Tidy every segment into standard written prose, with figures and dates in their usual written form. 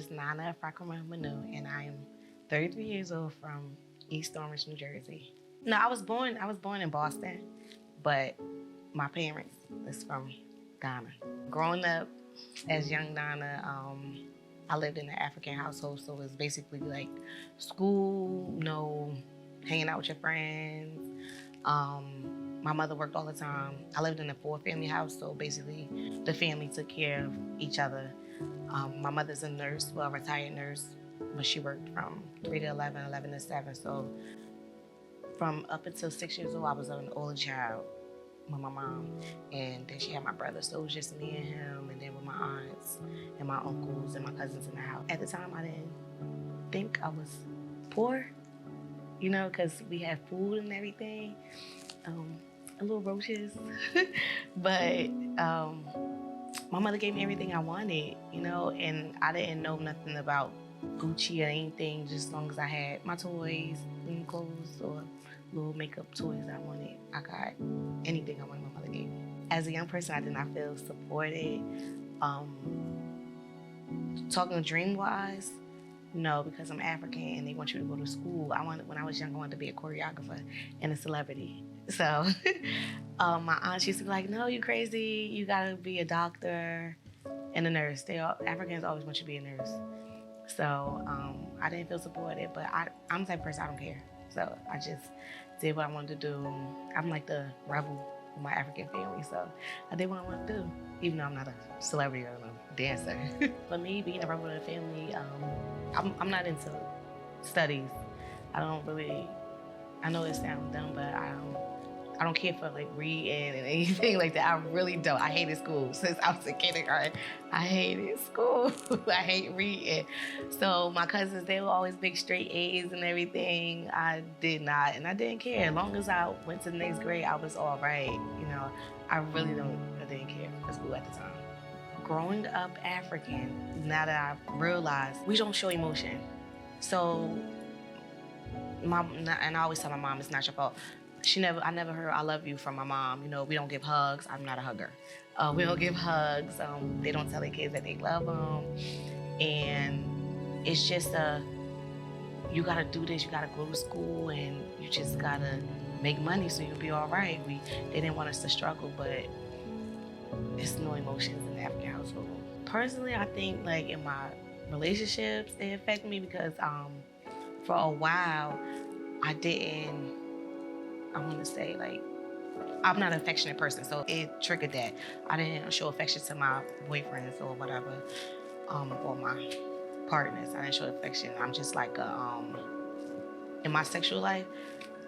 is Nana Fakuma Manu, and I am 33 years old from East Orange, New Jersey. No, I was born in Boston, but my parents is from Ghana. Growing up as young Nana, I lived in an African household, so it was basically like school, hanging out with your friends. My mother worked all the time. I lived in a 4-family house, so basically the family took care of each other. My mother's a nurse, well, a retired nurse, but she worked from 3 to 11, 11 to 7. So from up until 6 years old, I was an only child with my mom. And then she had my brother, so it was just me and him, and then with my aunts and my uncles and my cousins in the house. At the time, I didn't think I was poor, because we had food and everything. A little roaches. But my mother gave me everything I wanted, and I didn't know nothing about Gucci or anything, just as long as I had my toys and clothes or little makeup toys I wanted. I got anything I wanted, my mother gave me. As a young person, I did not feel supported. Talking dream-wise, no, because I'm African and they want you to go to school. When I was young, I wanted to be a choreographer and a celebrity. So my aunt used to be like, no, you crazy. You gotta be a doctor and a nurse. Africans always want you to be a nurse. So I didn't feel supported, but I'm the type of person, I don't care. So I just did what I wanted to do. I'm like the rebel in my African family, so I did what I wanted to do, even though I'm not a celebrity or a dancer. For me, being a rebel in the family, I'm not into studies. I know it sounds dumb, but I don't care for like reading and anything like that. I really don't. I hated school since I was in kindergarten. I hated school. I hate reading. So my cousins, they were always big straight A's and everything. I did not, and I didn't care. As long as I went to the next grade, I was all right. I didn't care for school at the time. Growing up African, now that I realized, we don't show emotion. So and I always tell my mom, it's not your fault. I never heard I love you from my mom. We don't give hugs. I'm not a hugger. We don't give hugs. They don't tell their kids that they love them. And it's just you gotta do this, you gotta go to school, and you just gotta make money so you'll be all right. They didn't want us to struggle, but it's no emotions in the African household. Personally, I think like in my relationships, it affected me because for a while, I'm not an affectionate person, so it triggered that. I didn't show affection to my boyfriends or whatever, or my partners. I didn't show affection. I'm just like, in my sexual life,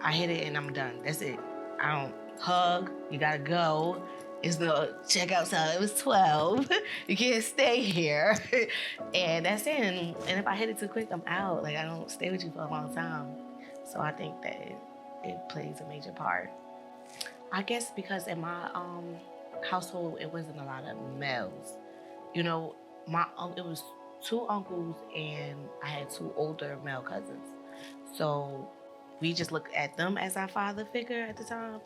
I hit it and I'm done. That's it. I don't hug, you gotta go. It's no check out time, it was 12. You can't stay here. And that's it. And if I hit it too quick, I'm out. Like, I don't stay with you for a long time. So I think that it plays a major part. I guess because in my household, it wasn't a lot of males. It was 2 uncles and I had 2 older male cousins. So we just looked at them as our father figure at the time.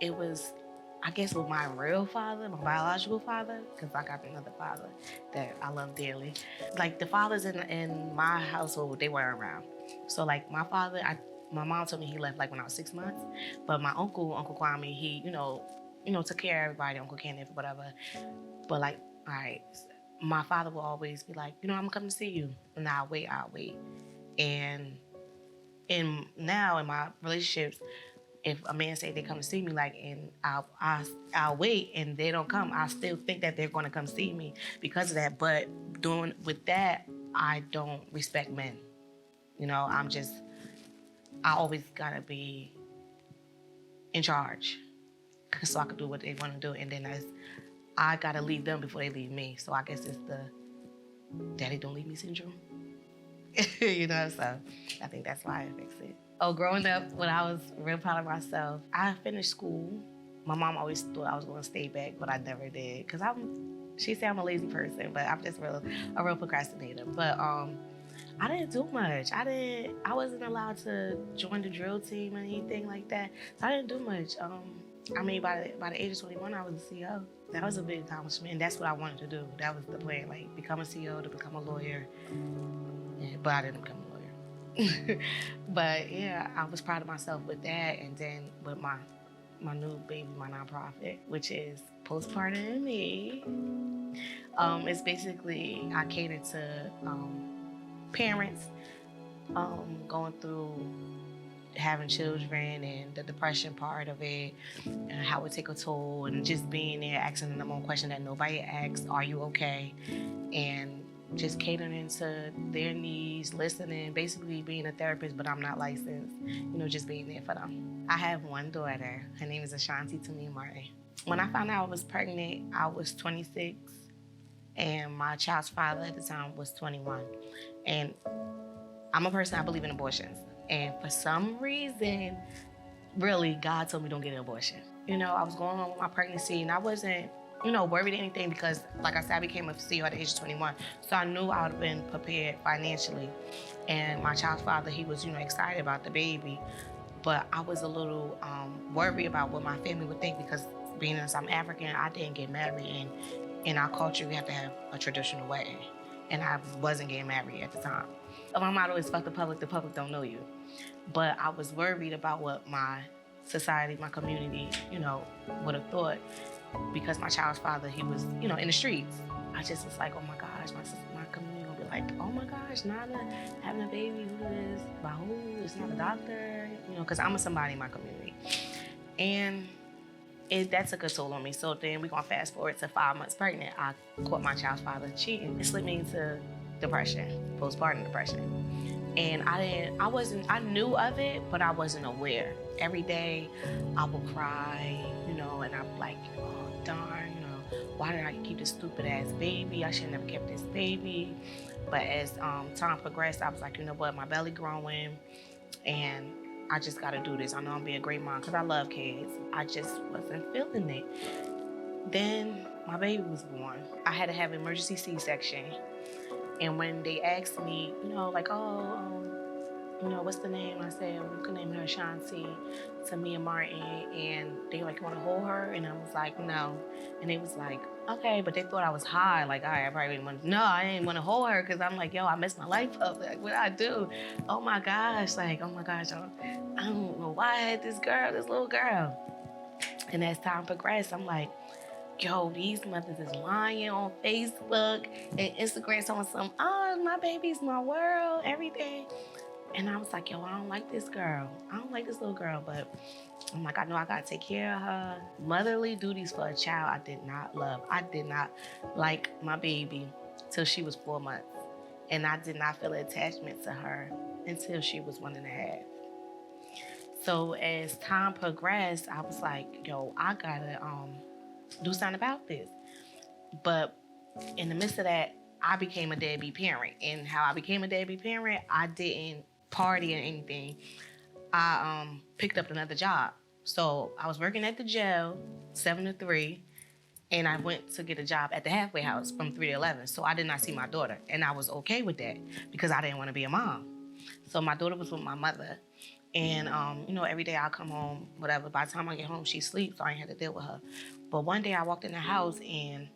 It was, I guess, with my real father, my biological father, because I got another father that I love dearly. Like the fathers in my household, they weren't around. So like my father, my mom told me he left like when I was 6 months, but my Uncle Kwame, he, took care of everybody, Uncle Kenneth, whatever. But like, all right, my father will always be like, I'm gonna come to see you. And I'll wait. And now in my relationships, if a man say they come to see me, and I'll wait and they don't come, I still think that they're gonna come see me because of that. But with that, I don't respect men. I always gotta be in charge so I can do what they wanna do. And then I gotta leave them before they leave me. So I guess it's the daddy don't leave me syndrome. So I think that's why it affects it. Growing up, when I was real proud of myself, I finished school. My mom always thought I was gonna stay back, but I never did. Cause she said I'm a lazy person, but I'm just a real procrastinator. But I didn't do much. I wasn't allowed to join the drill team or anything like that. So I didn't do much. By the age of 21, I was a CO. that was a big accomplishment. And that's what I wanted to do. That was the plan, like become a CEO, to become a lawyer. Yeah, but I didn't become a lawyer. But yeah, I was proud of myself with that. And then with my new baby, my nonprofit, which is Postpartum Me. It's basically, I cater to parents going through having children and the depression part of it and how it take a toll, and just being there asking the number one question that nobody asks, are you okay? And just catering to their needs, listening, basically being a therapist, but I'm not licensed, just being there for them. I have one daughter. Her name is Ashanti Tamia Martin. When I found out I was pregnant, I was 26, and my child's father at the time was 21. And I'm a person, I believe in abortions. And for some reason, really, God told me don't get an abortion. I was going on with my pregnancy, and I wasn't, worried or anything, because, like I said, I became a CEO at the age of 21. So I knew I would have been prepared financially. And my child's father, he was, excited about the baby. But I was a little worried about what my family would think, because being as I'm African, I didn't get married. And in our culture, we have to have a traditional wedding. And I wasn't getting married at the time. My motto is fuck the public don't know you. But I was worried about what my society, my community, would have thought, because my child's father, he was, in the streets. I just was like, oh my gosh, my community gonna be like, oh my gosh, Nana having a baby, who is, by who? It's not a doctor, because I'm a somebody in my community. And that took a toll on me. So then we're gonna fast forward to 5 months pregnant. I caught my child's father cheating. It slipped me into depression, postpartum depression. And I knew of it, but I wasn't aware. Every day I would cry, and I'm like, oh darn, why did I keep this stupid ass baby? I should have never kept this baby. But as time progressed, I was like, you know what, my belly growing, and I just gotta do this. I know I'm being a great mom because I love kids. I just wasn't feeling it. Then my baby was born. I had to have an emergency C-section. And when they asked me, like, what's the name? I said, we could name her Ashanti Tamia Martin. And they like, want to hold her? And I was like, no. And they was like, okay, but they thought I was high. Like, all right, I probably didn't want to. No, I didn't want to hold her, because I'm like, yo, I messed my life up. Like, what I do? Oh my gosh, I don't know why I had this little girl. And as time progressed, I'm like, yo, these mothers is lying on Facebook and Instagram, telling oh, my baby's my world, everything. And I was like, yo, I don't like this girl. I don't like this little girl, but I'm like, I know I gotta take care of her. Motherly duties for a child I did not love. I did not like my baby till she was 4 months. And I did not feel an attachment to her until she was 1.5. So as time progressed, I was like, yo, I gotta do something about this. But in the midst of that, I became a deadbeat parent. And how I became a deadbeat parent, I didn't party or anything. I picked up another job. So I was working at the jail 7 to 3, and I went to get a job at the halfway house from 3 to 11. So I did not see my daughter, and I was okay with that because I didn't want to be a mom. So my daughter was with my mother. And, every day I'll come home, whatever. By the time I get home, she sleeps, so I ain't had to deal with her. But one day I walked in the house, and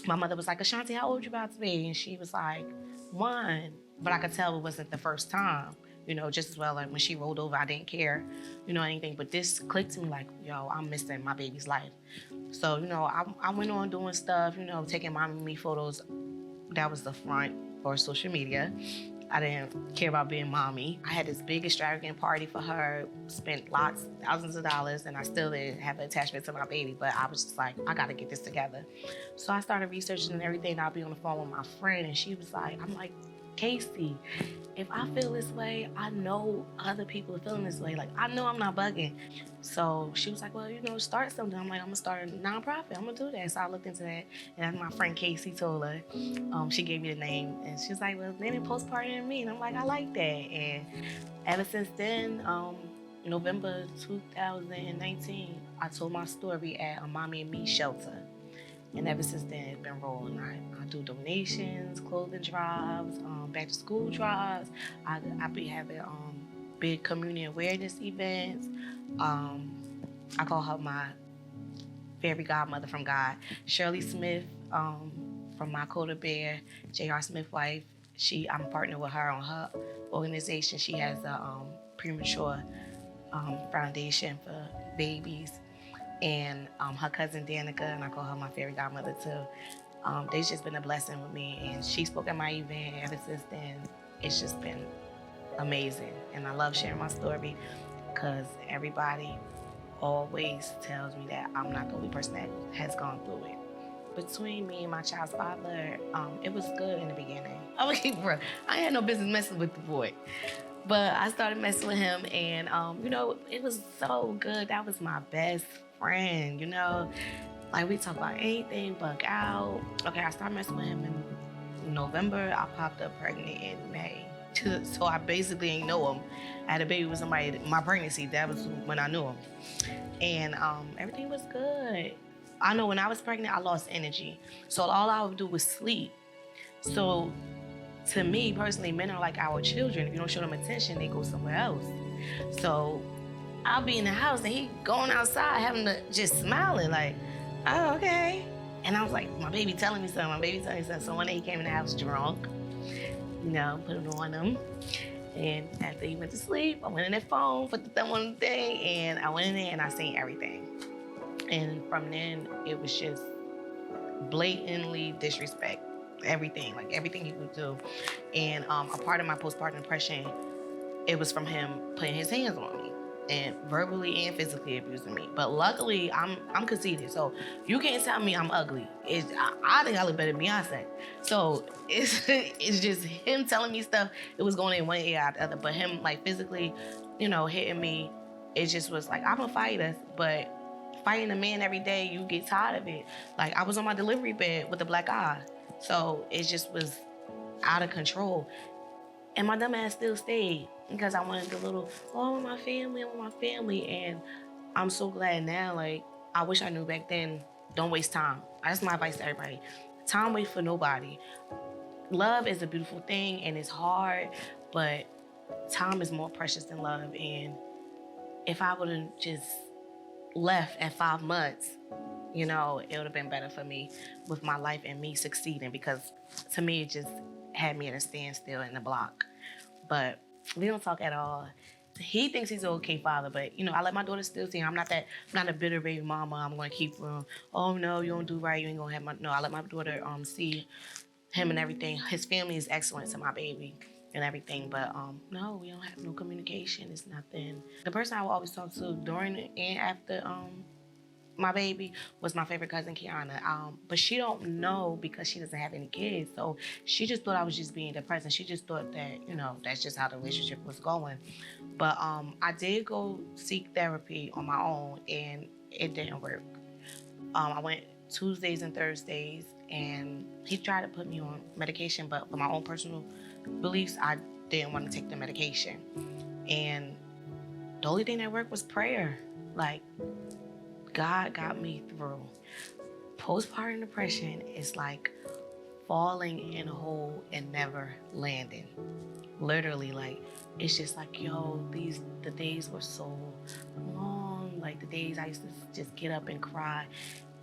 my mother was like, Ashanti, how old you about to be? And she was like, 1. But I could tell it wasn't the first time, just as well. Like when she rolled over, I didn't care, anything. But this clicked to me like, yo, I'm missing my baby's life. So, I went on doing stuff, taking mommy and me photos. That was the front for social media. I didn't care about being mommy. I had this big extravagant party for her, spent thousands of dollars, and I still didn't have an attachment to my baby, but I was just like, I gotta get this together. So I started researching and everything, and I'll be on the phone with my friend, and she was like, I'm like, Casey, if I feel this way, I know other people are feeling this way. Like, I know I'm not bugging. So she was like, well, start something. I'm like, I'm gonna start a nonprofit. I'm gonna do that. So I looked into that, and as my friend Casey told her, she gave me the name, and she was like, well, name it Postpartum Me. And I'm like, I like that. And ever since then, November 2019, I told my story at a Mommy and Me shelter. And ever since then, it's been rolling. I do donations, clothing drives, back to school drives. I be having big community awareness events. I call her my fairy godmother from God. Shirley Smith, from My Coda Bear, J.R. Smith wife. I'm partnered with her on her organization. She has a premature foundation for babies. And her cousin Danica, and I call her my fairy godmother too. They've just been a blessing with me, and she spoke at my event. Ever since then, it's just been amazing. And I love sharing my story because everybody always tells me that I'm not the only person that has gone through it. Between me and my child's father, it was good in the beginning. I'm gonna keep it real. I had no business messing with the boy. But I started messing with him, and it was so good. That was my best friend, Like, we talk about anything, bug out. Okay, I started messing with him in November. I popped up pregnant in May. So I basically ain't know him. I had a baby with somebody, my pregnancy, that was when I knew him. And everything was good. I know when I was pregnant, I lost energy. So all I would do was sleep. So to me, personally, men are like our children. If you don't show them attention, they go somewhere else. So I'll be in the house and he going outside having to just smiling like, oh, okay. And I was like, my baby telling me something, So one day he came in the house drunk, put it on him. And after he went to sleep, I went in that phone, put the thumb on the thing, and I went in there and I seen everything. And from then, it was just blatantly disrespect. Everything he would do. And a part of my postpartum depression, it was from him putting his hands on me and verbally and physically abusing me. But luckily, I'm conceited, so you can't tell me I'm ugly. I think I look better than Beyonce. So it's just him telling me stuff. It was going in one ear out the other, but him like physically, hitting me. It just was like, I'm a fighter, but fighting a man every day, you get tired of it. Like, I was on my delivery bed with a black eye. So it just was out of control. And my dumb ass still stayed because I wanted the little, I want my family. And I'm so glad now, like, I wish I knew back then, don't waste time. That's my advice to everybody. Time waits for nobody. Love is a beautiful thing and it's hard, but time is more precious than love. And if I would have just left at 5 months, it would have been better for me with my life and me succeeding, because to me, it just had me at a standstill in the block. But we don't talk at all. He thinks he's an okay father, but I let my daughter still see him. I'm not a bitter baby mama. I'm gonna keep him. Oh no, you don't do right. You ain't gonna have no. I let my daughter see him and everything. His family is excellent to my baby and everything, but no, we don't have no communication. It's nothing. The person I will always talk to during and after my baby was my favorite cousin, Kiana. But she don't know because she doesn't have any kids. So she just thought I was just being depressed. And she just thought that, that's just how the relationship was going. But I did go seek therapy on my own and it didn't work. I went Tuesdays and Thursdays and he tried to put me on medication, but for my own personal beliefs, I didn't want to take the medication. And the only thing that worked was prayer. Like, God got me through. Postpartum depression is like falling in a hole and never landing. Literally, like, it's just like, the days were so long. Like, the days I used to just get up and cry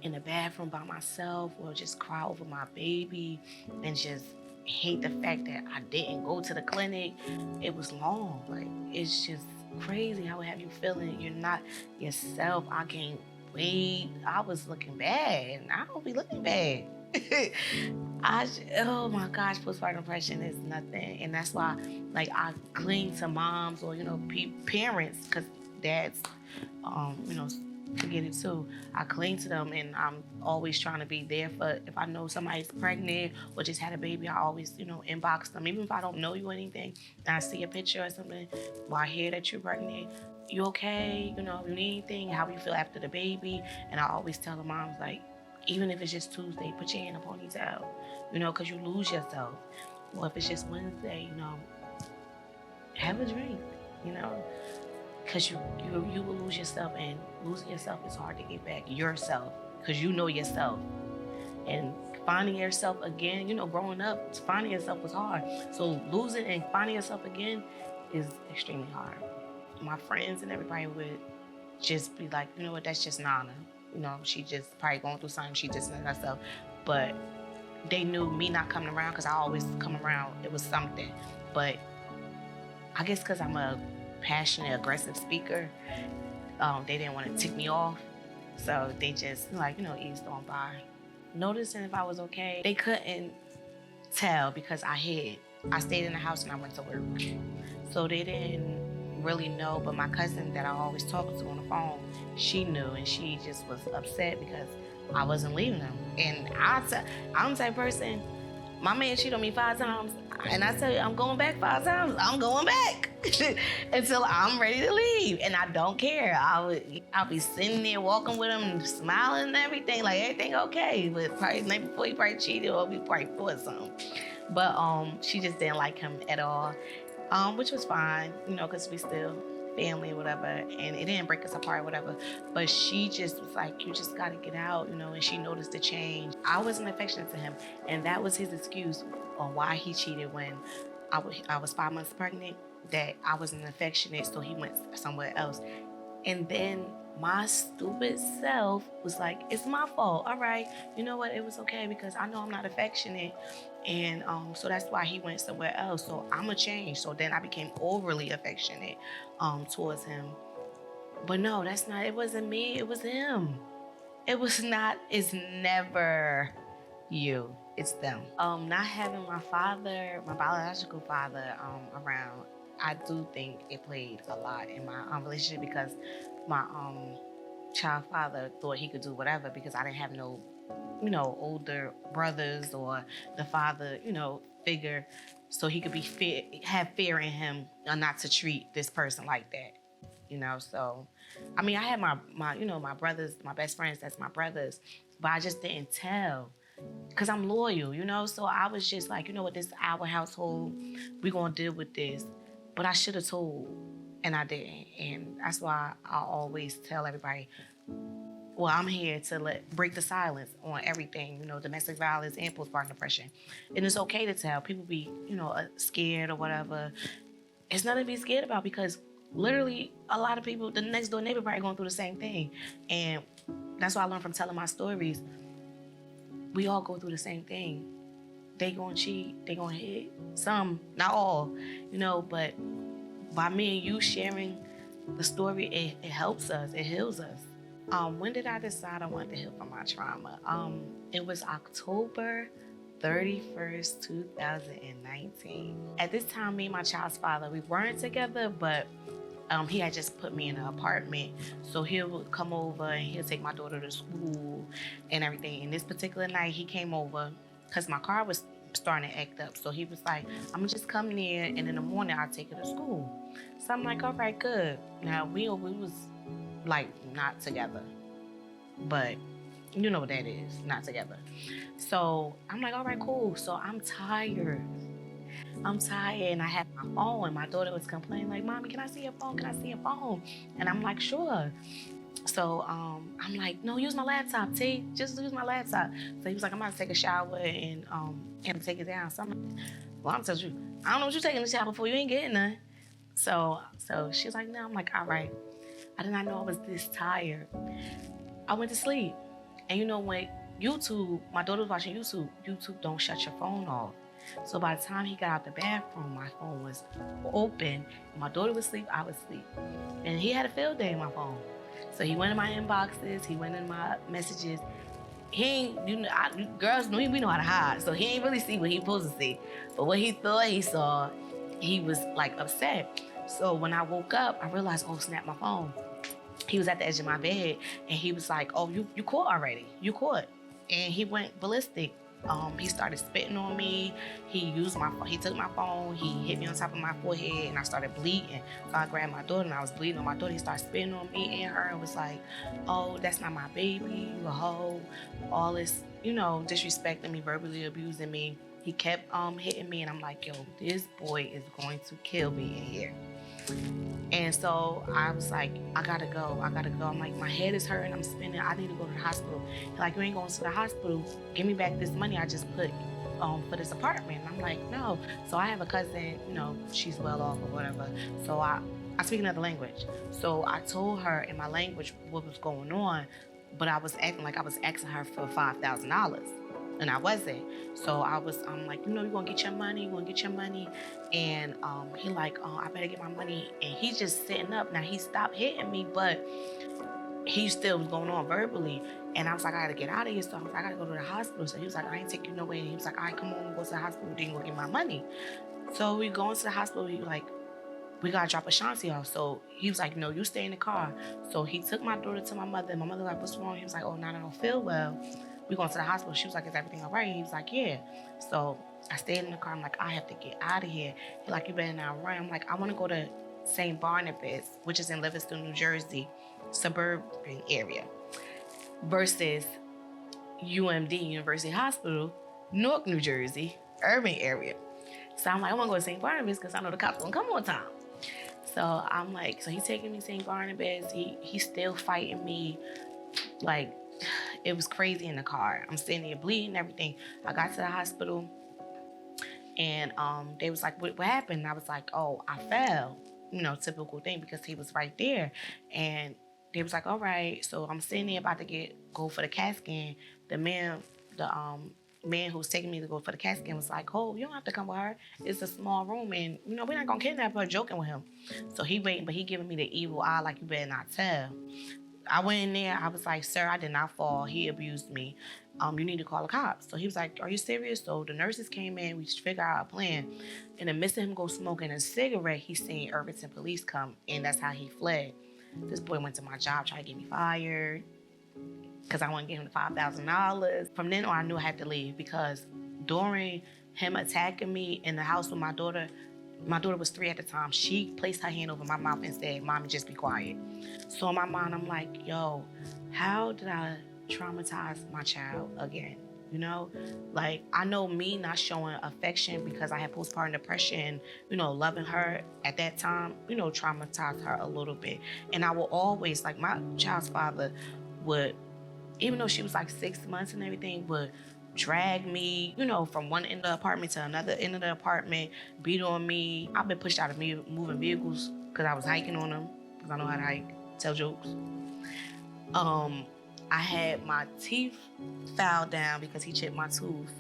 in the bathroom by myself or just cry over my baby and just hate the fact that I didn't go to the clinic. It was long. Like, it's just crazy how it have you feeling you're not yourself. I gained weight. I was looking bad, and I don't be looking bad. Oh my gosh, postpartum depression is nothing, and that's why, like, I cling to moms or parents, because dads, to get it too. I cling to them, and I'm always trying to be there for if I know somebody's pregnant or just had a baby. I always, inbox them, even if I don't know you or anything. And I see a picture or something, well, I hear that you're pregnant. You okay? You need anything? How you feel after the baby? And I always tell the moms, like, even if it's just Tuesday, put your hand in a ponytail, because you lose yourself. Or if it's just Wednesday, have a drink, because you will lose yourself, and losing yourself is hard to get back yourself, because you know yourself. And finding yourself again, growing up, finding yourself was hard. So losing and finding yourself again is extremely hard. My friends and everybody would just be like, you know what, that's just Nana. You know, she just probably going through something, she distanced herself. But they knew me not coming around, because I always come around, it was something. But I guess because I'm a passionate, aggressive speaker, they didn't want to tick me off. So they just, like, eased on by. Noticing if I was okay, they couldn't tell because I hid. I stayed in the house and I went to work. So they didn't really know, but my cousin that I always talk to on the phone, she knew, and she just was upset because I wasn't leaving them. And I'm the type of person, my man cheated on me 5 times, and I tell you, I'm going back 5 times, I'm going back until I'm ready to leave, and I don't care. I'll be sitting there walking with him, smiling and everything, like everything okay, but probably the night before he probably cheated or we probably fought something. But she just didn't like him at all, which was fine, because we still family or whatever, and it didn't break us apart or whatever. But she just was like, you just gotta get out, and she noticed the change. I wasn't affectionate to him, and that was his excuse on why he cheated when I was 5 months pregnant, that I wasn't affectionate, so he went somewhere else. And then my stupid self was like, it's my fault. All right, you know what? It was okay because I know I'm not affectionate. And so that's why he went somewhere else. So I'm a change. So then I became overly affectionate towards him. But no, it wasn't me, it was him. It's never you, it's them. Not having my biological father around, I do think it played a lot in my relationship, because my child father thought he could do whatever because I didn't have no, older brothers or the father, figure, so he could have fear in him not to treat this person like that, So, I mean, I had my brothers, my best friends, that's my brothers, but I just didn't tell. Because I'm loyal, So I was just like, what, this is our household. We're going to deal with this. But I should have told, and I didn't. And that's why I always tell everybody, well, I'm here to break the silence on everything, domestic violence and postpartum depression. And it's okay to tell. People be, scared or whatever. It's nothing to be scared about, because literally a lot of people, the next door neighbor probably going through the same thing. And that's what I learned from telling my stories. We all go through the same thing. They gonna cheat, they gonna hit. Some, not all, but by me and you sharing the story, it helps us, it heals us. When did I decide I wanted to heal from my trauma? It was October 31st, 2019. At this time, me and my child's father, we weren't together, but he had just put me in an apartment. So he'll come over and he'll take my daughter to school and everything. And this particular night, he came over because my car was starting to act up. So he was like, I'm gonna just come near, and in the morning, I'll take her to school. So I'm like, all right, good. Now, we was like not together, but you know what that is, not together. So I'm like, all right, cool. So I'm tired, and I had my phone, and my daughter was complaining like, Mommy, can I see your phone? Can I see your phone? And I'm like, sure. So I'm like, no, use my laptop, T. Just use my laptop. So he was like, I'm about to take a shower and take it down. So I'm like, well, I'm telling you, I don't know what you're taking the shower for. You ain't getting none. So she's like, no. I'm like, all right. I did not know I was this tired. I went to sleep. And when YouTube, my daughter was watching YouTube, YouTube don't shut your phone off. So by the time he got out the bathroom, my phone was open. My daughter was asleep, I was asleep. And he had a field day in my phone. So he went in my inboxes, he went in my messages. He ain't, girls, we know how to hide. So he ain't really see what he supposed to see. But what he thought he saw, he was like upset. So when I woke up, I realized, oh snap, my phone. He was at the edge of my bed and he was like, oh, you caught already, you caught. And he went ballistic. He started spitting on me. He took my phone, he hit me on top of my forehead, and I started bleeding. So I grabbed my daughter, and I was bleeding on my daughter. He started spitting on me and her and was like, oh, that's not my baby, you a hoe. All this, disrespecting me, verbally abusing me. He kept hitting me, and I'm like, yo, this boy is going to kill me in here. And so I was like, I gotta go. I'm like, my head is hurting, I'm spinning, I need to go to the hospital. He's like, you ain't going to the hospital. Give me back this money I just put for this apartment. And I'm like, no. So I have a cousin, she's well off or whatever. So I speak another language. So I told her in my language what was going on. but I was acting like I was asking her for $5,000. And I wasn't. So I'm like, you gonna get your money, And he like, oh, I better get my money. And he's just sitting up. Now he stopped hitting me, but he still was going on verbally. And I was like, I gotta get out of here. So I was like, I gotta go to the hospital. So he was like, I ain't taking you nowhere. And he was like, all right, come on, we'll go to the hospital. Then you go get my money. So we go into the hospital. He was like, we gotta drop Ashanti off. So he was like, no, you stay in the car. So he took my daughter to my mother. And my mother was like, what's wrong? He was like, oh, no, I don't feel well. We going to the hospital. She was like, is everything all right? He was like, yeah. So I stayed in the car. I'm like, I have to get out of here. He's like, you better not run. I'm like, I want to go to St. Barnabas, which is in Livingston, New Jersey, suburban area, versus UMD, University Hospital, Newark, New Jersey, urban area. So I'm like, I want to go to St. Barnabas because I know the cops gonna come on time. So I'm like, so he's taking me to St. Barnabas. He's still fighting me. Like, it was crazy in the car. I'm sitting there bleeding and everything. I got to the hospital and they was like, what happened? And I was like, oh, I fell. Typical thing because he was right there. And they was like, all right. So I'm sitting there about to go for the CAT scan. The man who was taking me to go for the CAT scan was like, oh, you don't have to come with her. It's a small room and, we're not going to kidnap her, joking with him. So he waiting, but he giving me the evil eye like, you better not tell. I went in there, I was like, sir, I did not fall. He abused me. You need to call the cops. So he was like, are you serious? So the nurses came in, we figured out a plan. In the midst of him go smoking a cigarette, he seen Irvington police come, and that's how he fled. This boy went to my job, tried to get me fired, because I wanted to give him the $5,000. From then on, I knew I had to leave, because during him attacking me in the house with my daughter was 3 at the time. She placed her hand over my mouth and said, Mommy, just be quiet. So in my mind, I'm like, yo, how did I traumatize my child again? Like, I know me not showing affection because I had postpartum depression, loving her at that time, traumatized her a little bit. And I will always, like, my child's father would, even though she was like 6 months and everything, would drag me, from one end of the apartment to another end of the apartment, beat on me. I've been pushed out of moving vehicles because I was hiking on them, because I know how to hike, tell jokes. I had my teeth filed down because he chipped my tooth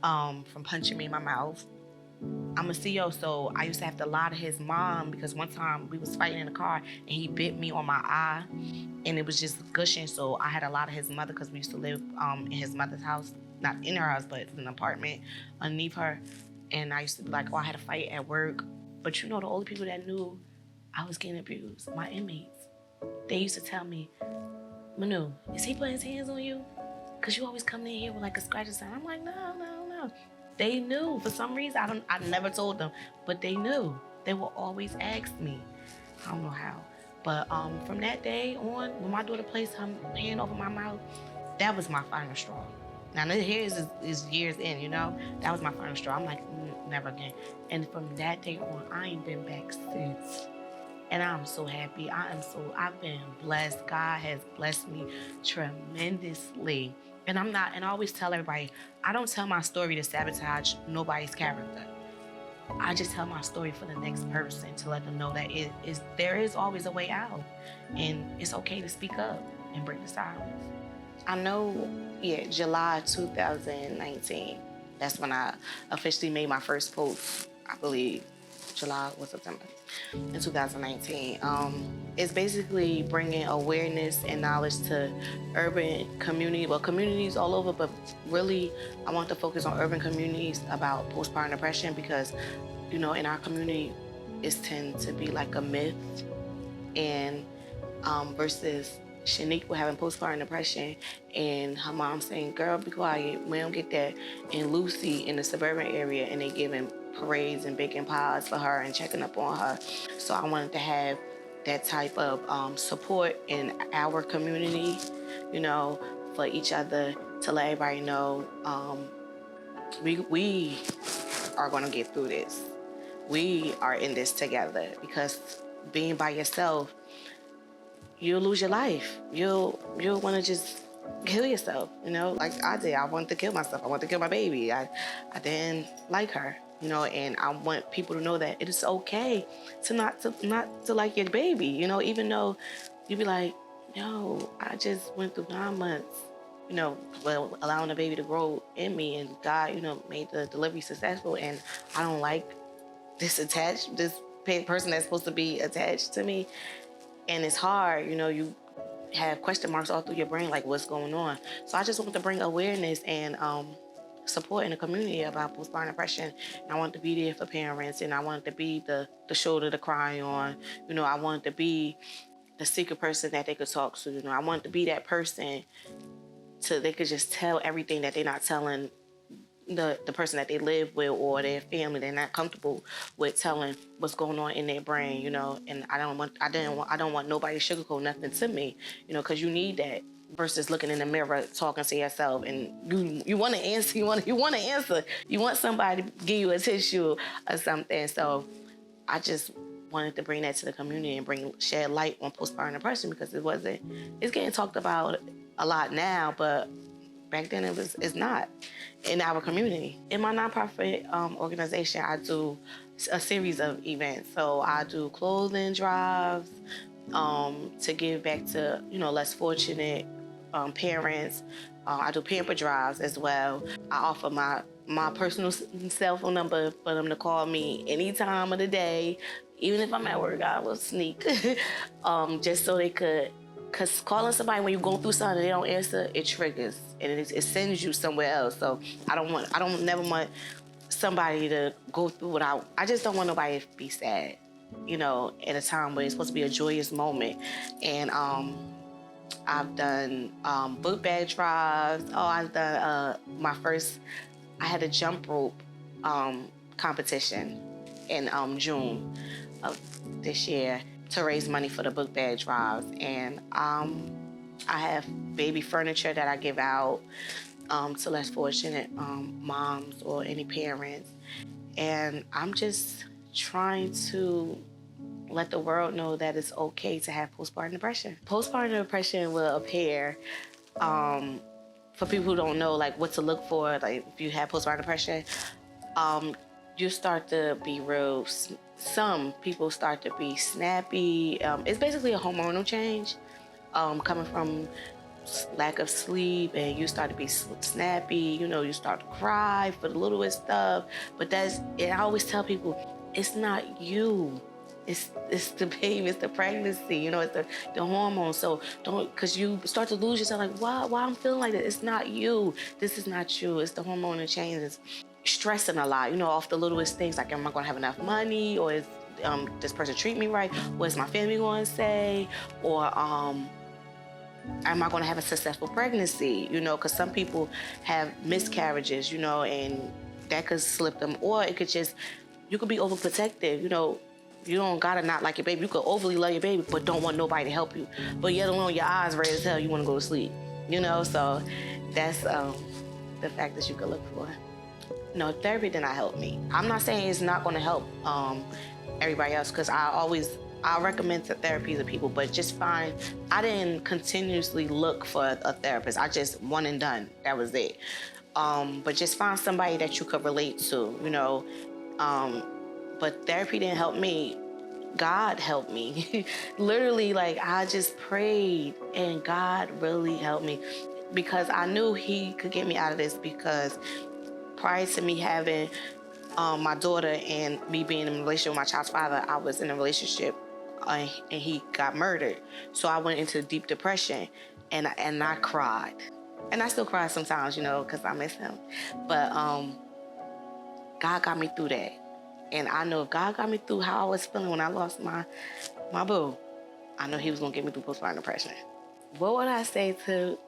from punching me in my mouth. I'm a CEO, so I used to have to lie to his mom because one time we was fighting in the car and he bit me on my eye and it was just gushing. So I had to lie to his mother because we used to live in his mother's house, not in her house, but in an apartment underneath her. And I used to be like, oh, I had a fight at work. But the only people that knew I was getting abused, my inmates, they used to tell me, Manu, is he putting his hands on you? Because you always come in here with like a scratch or something. I'm like, no. They knew. For some reason, I never told them, but they knew. They will always ask me. I don't know how. But from that day on, when my daughter placed her hand over my mouth, that was my final straw. Now, here is years in, That was my final straw. I'm like, never again. And from that day on, I ain't been back since. And I'm so happy. I've been blessed. God has blessed me tremendously. And I always tell everybody, I don't tell my story to sabotage nobody's character. I just tell my story for the next person to let them know that there is always a way out. And it's okay to speak up and break the silence. I know, July 2019. That's when I officially made my first post, I believe. July or September in 2019. It's basically bringing awareness and knowledge to urban communities all over, but really I want to focus on urban communities about postpartum depression because, in our community, it tends to be like a myth, and versus Shanique having postpartum depression and her mom saying, girl, be quiet, we don't get that. And Lucy in the suburban area, and they giving parades and baking pies for her and checking up on her. So I wanted to have that type of support in our community, for each other, to let everybody know we are gonna get through this. We are in this together, because being by yourself, you'll lose your life. You'll want to just kill yourself, like I did. I wanted to kill myself. I wanted to kill my baby. I didn't like her, and I want people to know that it is okay to not to like your baby, even though you be like, yo, I just went through 9 months, well, allowing the baby to grow in me, and God, made the delivery successful, and I don't like this person that's supposed to be attached to me, and it's hard, you have question marks all through your brain, like what's going on. So I just want to bring awareness and support in the community about postpartum depression. And I want to be there for parents, and I wanted to be the shoulder to cry on. I wanted to be the secret person that they could talk to. I wanted to be that person so they could just tell everything that they're not telling the person that they live with or their family. They're not comfortable with telling what's going on in their brain, and I don't want nobody to sugarcoat nothing to me, because you need that versus looking in the mirror talking to yourself, and you want to answer, you want to answer, you want somebody to give you a tissue or something. So I just wanted to bring that to the community and shed light on postpartum depression, because it's getting talked about a lot now, but back then it's not in our community. In my nonprofit organization, I do a series of events. So I do clothing drives to give back to less fortunate parents. I do pamper drives as well. I offer my personal cell phone number for them to call me any time of the day. Even if I'm at work, I will sneak, just so they could. Because calling somebody when you're going through something and they don't answer, it triggers and it sends you somewhere else. So I don't never want somebody to go through I just don't want nobody to be sad, at a time where it's supposed to be a joyous moment. And I've done book bag drives. Oh, I've done I had a jump rope competition in June of this year to raise money for the book bag drives. And I have baby furniture that I give out to less fortunate moms or any parents. And I'm just trying to let the world know that it's okay to have postpartum depression. Postpartum depression will appear, for people who don't know, like what to look for, like if you have postpartum depression, you start to be some people start to be snappy. It's basically a hormonal change coming from lack of sleep, and you start to be snappy, you start to cry for the littlest stuff. But I always tell people, it's not you. It's the baby, it's the pregnancy, it's the hormones. So because you start to lose yourself, like, why I'm feeling like that? It's not you. This is not you. It's the hormonal changes. Stressing a lot, off the littlest things, like, am I going to have enough money, or is this person treat me right? What is my family going to say? Or am I going to have a successful pregnancy? Because some people have miscarriages, and that could slip them. Or it could you could be overprotective, You don't gotta not like your baby. You could overly love your baby, but don't want nobody to help you. But yet alone, your eyes ready to tell you want to go to sleep. So that's the fact that you could look for. No, therapy did not help me. I'm not saying it's not going to help everybody else, because I recommend therapy to people, but I didn't continuously look for a therapist. I just one and done. That was it. But just find somebody that you could relate to, But therapy didn't help me. God helped me. Literally, like, I just prayed and God really helped me, because I knew He could get me out of this, because prior to me having my daughter and me being in a relationship with my child's father, I was in a relationship and he got murdered. So I went into deep depression, and I cried. And I still cry sometimes, because I miss him. But God got me through that. And I know if God got me through how I was feeling when I lost my boo, I know He was going to get me through postpartum depression. What would I say to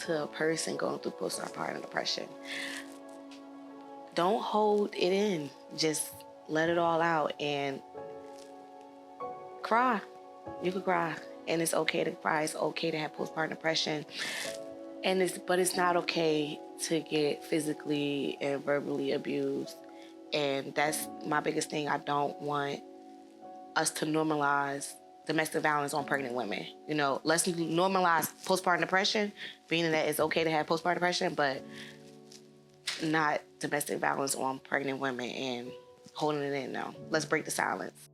a person going through postpartum depression? Don't hold it in. Just let it all out and cry. You could cry, and it's okay to cry. It's okay to have postpartum depression, but it's not okay to get physically and verbally abused. And that's my biggest thing. I don't want us to normalize domestic violence on pregnant women. Let's normalize postpartum depression, being that it's okay to have postpartum depression, but not domestic violence on pregnant women and holding it in. No, let's break the silence.